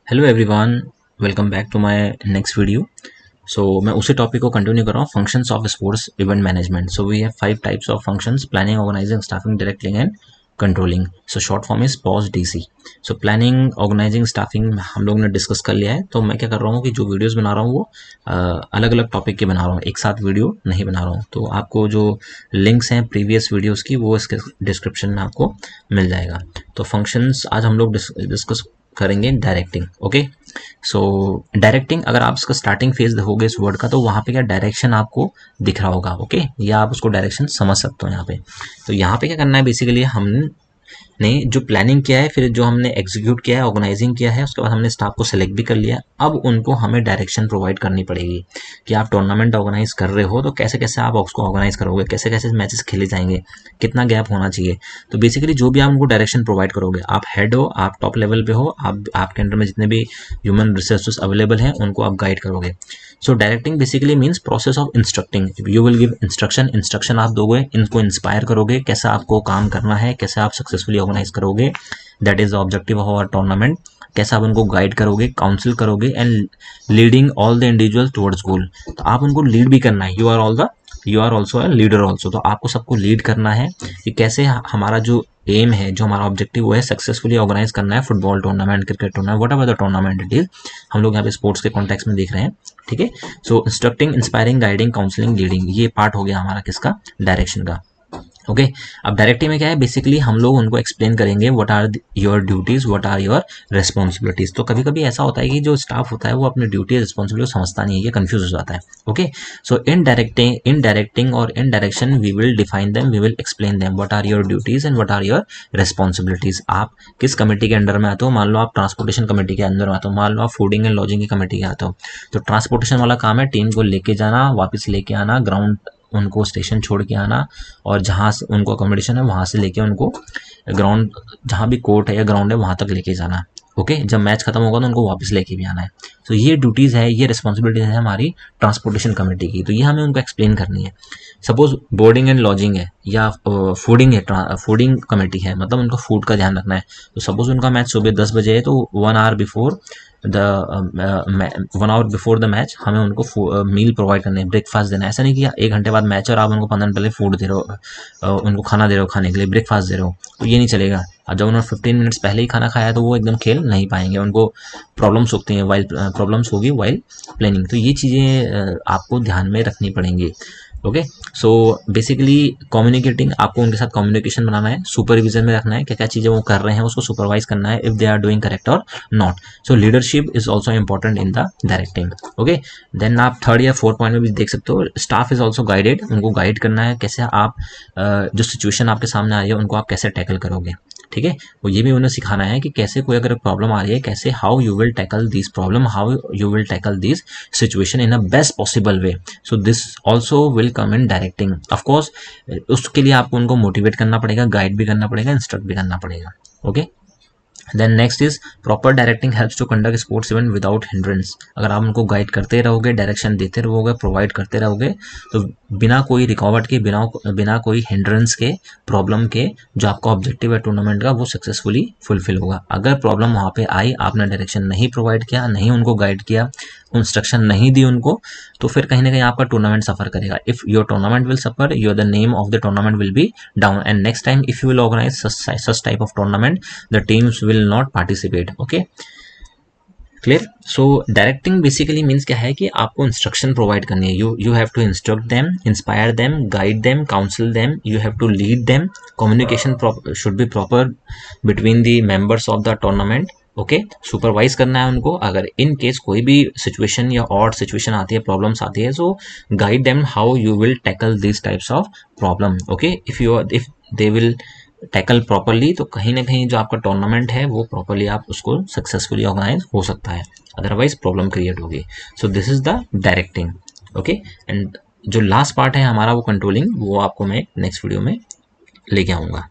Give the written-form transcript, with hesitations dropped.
Hello everyone, welcome back to my next video. मैं उसी topic को कंटिन्यू कर रहा हूँ, functions of sports event management. So we have 5 types of functions: planning, organising, staffing, directing and controlling. So short form is POS DC. So planning, organising, staffing हम लोग ने discuss कर लिया है। तो मैं क्या कर रहा हूँ कि जो वीडियोस बना रहा हूँ वो अलग अलग टॉपिक के बना रहा हूँ, एक साथ वीडियो नहीं बना रहा हूँ। तो आपको जो लिंक्स हैं प्रीवियस वीडियोस की वो इसके डिस्क्रिप्शन में आपको मिल जाएगा। तो फंक्शंस आज हम लोग डिस्कस करेंगे डायरेक्टिंग। ओके, सो डायरेक्टिंग, अगर आप इसका स्टार्टिंग फेज देखोगे इस वर्ड का तो वहाँ पे क्या डायरेक्शन आपको दिख रहा होगा। ओके, या आप उसको डायरेक्शन समझ सकते हो यहाँ पे। तो यहाँ पे क्या करना है, बेसिकली हमने जो प्लानिंग किया है, फिर जो हमने एग्जीक्यूट किया है, ऑर्गेनाइजिंग किया है, उसके बाद हमने स्टाफ को सेलेक्ट भी कर लिया। अब उनको हमें डायरेक्शन प्रोवाइड करनी पड़ेगी कि आप टूर्नामेंट ऑर्गेनाइज कर रहे हो तो कैसे कैसे आप उसको ऑर्गेनाइज करोगे, कैसे कैसे मैचेस खेले जाएंगे, कितना गैप होना चाहिए। तो बेसिकली जो भी आप उनको डायरेक्शन प्रोवाइड करोगे, आप हेड हो, आप टॉप लेवल पे हो, आप आपके अंडर में जितने भी ह्यूमन रिसोर्सेज अवेलेबल हैं उनको आप गाइड करोगे। So directing basically means process of instructing. You will give instruction आप दोगे, इनको इंस्पायर करोगे कैसे आपको काम करना है, कैसे आप सक्सेसफुली ऑर्गेनाइज करोगे। That is the objective of our tournament. कैसे आप उनको गाइड करोगे, काउंसिल करोगे and leading all the individual towards goal. तो आप उनको लीड भी करना है। You are also a leader also. तो आपको सबको लीड करना है कि कैसे हमारा जो एम है, जो हमारा ऑब्जेक्टिव वो है सक्सेसफुली ऑर्गेनाइज करना है football tournament, cricket tournament, what ever the tournament it is. हम लोग यहाँ पे स्पोर्ट्स के कॉन्टेक्स्ट में देख रहे हैं। ठीक है, so instructing, inspiring, guiding, counselling, leading, ये पार्ट हो गया हमारा किसका, डायरेक्शन का। ओके, अब डायरेक्टिव में क्या है, बेसिकली हम लोग उनको एक्सप्लेन करेंगे what are your duties, what are your responsibilities. तो कभी कभी ऐसा होता है कि जो स्टाफ होता है वो अपनी ड्यूटी रिस्पॉन्सिबिलिटी समझता नहीं है, ये कंफ्यूज हो जाता है। ओके, सो इन डायरेक्टिंग और in direction we will define them, we will explain them what are your duties and what are your responsibilities. आप किस कमेटी के अंडर में आते हो, मान लो आप ट्रांसपोर्टेशन कमेटी के अंदर आते हो, मान लो आप फूडिंग एंड लॉजिंग की कमेटी के आते हो। तो ट्रांसपोर्टेशन वाला काम है टीम को लेके जाना, वापस लेके आना, ग्राउंड उनको स्टेशन छोड़ के आना, और जहाँ से उनको अकोमोडेशन है वहाँ से लेके उनको ग्राउंड, जहाँ भी कोर्ट है या ग्राउंड है वहाँ तक लेके जाना। ओके, जब मैच खत्म होगा तो उनको वापस लेके भी आना है। तो ये ड्यूटीज़ है, ये रिस्पॉन्सिबिलिटीज है हमारी ट्रांसपोर्टेशन कमेटी की। तो ये हमें उनको एक्सप्लेन करनी है। सपोज बोर्डिंग एंड लॉजिंग है या फूडिंग है, फूडिंग कमेटी है, मतलब उनको फूड का ध्यान रखना है। तो सपोज उनका मैच सुबह 10 बजे है तो 1 आवर बिफोर द मैच हमें उनको मील प्रोवाइड करने हैं, ब्रेकफास्ट देना है। ऐसा नहीं कि 1 घंटे बाद मैच है और आप उनको 15 मिनट पहले फूड दे रहे हो, उनको खाना दे रहे हो, खाने के लिए ब्रेकफास्ट दे रहे हो, तो ये नहीं चलेगा। और जब उन्होंने 15 मिनट्स पहले ही खाना खाया तो वो एकदम खेल नहीं पाएंगे, उनको प्रॉब्लम्स होती हैं प्रॉब्लम्स होगी वाइल प्लानिंग। तो ये चीज़ें आपको ध्यान में रखनी पड़ेंगी। ओके, सो बेसिकली कम्युनिकेटिंग, आपको उनके साथ कम्युनिकेशन बनाना है, सुपरविजन में रखना है, क्या क्या चीज़ें वो कर रहे हैं उसको सुपरवाइज करना है, if they are doing correct और not. So leadership is also important in the directing. Okay, then आप 3rd या 4th पॉइंट में भी देख सकते हो, स्टाफ इज ऑल्सो गाइडेड। उनको गाइड करना है कैसे आप जो सिचुएशन आपके सामने आ रही है उनको आप कैसे टैकल करोगे। ठीक है, वो ये भी उन्हें सिखाना है कि कैसे कोई अगर प्रॉब्लम आ रही है, कैसे how you will tackle this problem, how you will tackle this situation in a best possible way. So this also will come in directing. Of course उसके लिए आपको उनको मोटिवेट करना पड़ेगा, गाइड भी करना पड़ेगा, इंस्ट्रक्ट भी करना पड़ेगा। Okay, then next is proper directing helps to conduct sports event without hindrance. अगर आप उनको गाइड करते रहोगे, डायरेक्शन देते रहोगे, प्रोवाइड करते रहोगे, तो बिना कोई रिकॉर्ड के, बिना कोई हिंड्रेंस के, प्रॉब्लम के, जो आपका ऑब्जेक्टिव है टूर्नामेंट का वो सक्सेसफुली फुलफिल होगा। अगर प्रॉब्लम वहाँ पे आई, आपने डायरेक्शन नहीं प्रोवाइड किया, नहीं उनको गाइड किया, इंस्ट्रक्शन नहीं दी उनको, तो फिर कहीं ना कहीं आपका टूर्नामेंट सफर करेगा। If your tournament will suffer, your the name of the tournament will be down, and next time if you will organise such type of tournament, the teams will not participate. Okay, clear. So directing basically means क्या है कि आपको instruction provide करनी है। You have to instruct them, inspire them, guide them, counsel them, you have to lead them. Communication should be proper between the members of the tournament. Okay, supervise करना है उनको। अगर इन केस कोई भी situation या odd situation आती है, problems आती है, so guide them how you will tackle this types of problem. Okay, if they will tackle properly तो कहीं ना कहीं जो आपका टूर्नामेंट है वो प्रॉपरली आप उसको सक्सेसफुली ऑर्गेनाइज हो सकता है, अदरवाइज प्रॉब्लम क्रिएट होगी। So this is the directing. Okay, and जो लास्ट पार्ट है हमारा वो कंट्रोलिंग, वो आपको मैं नेक्स्ट वीडियो में लेके आऊँगा।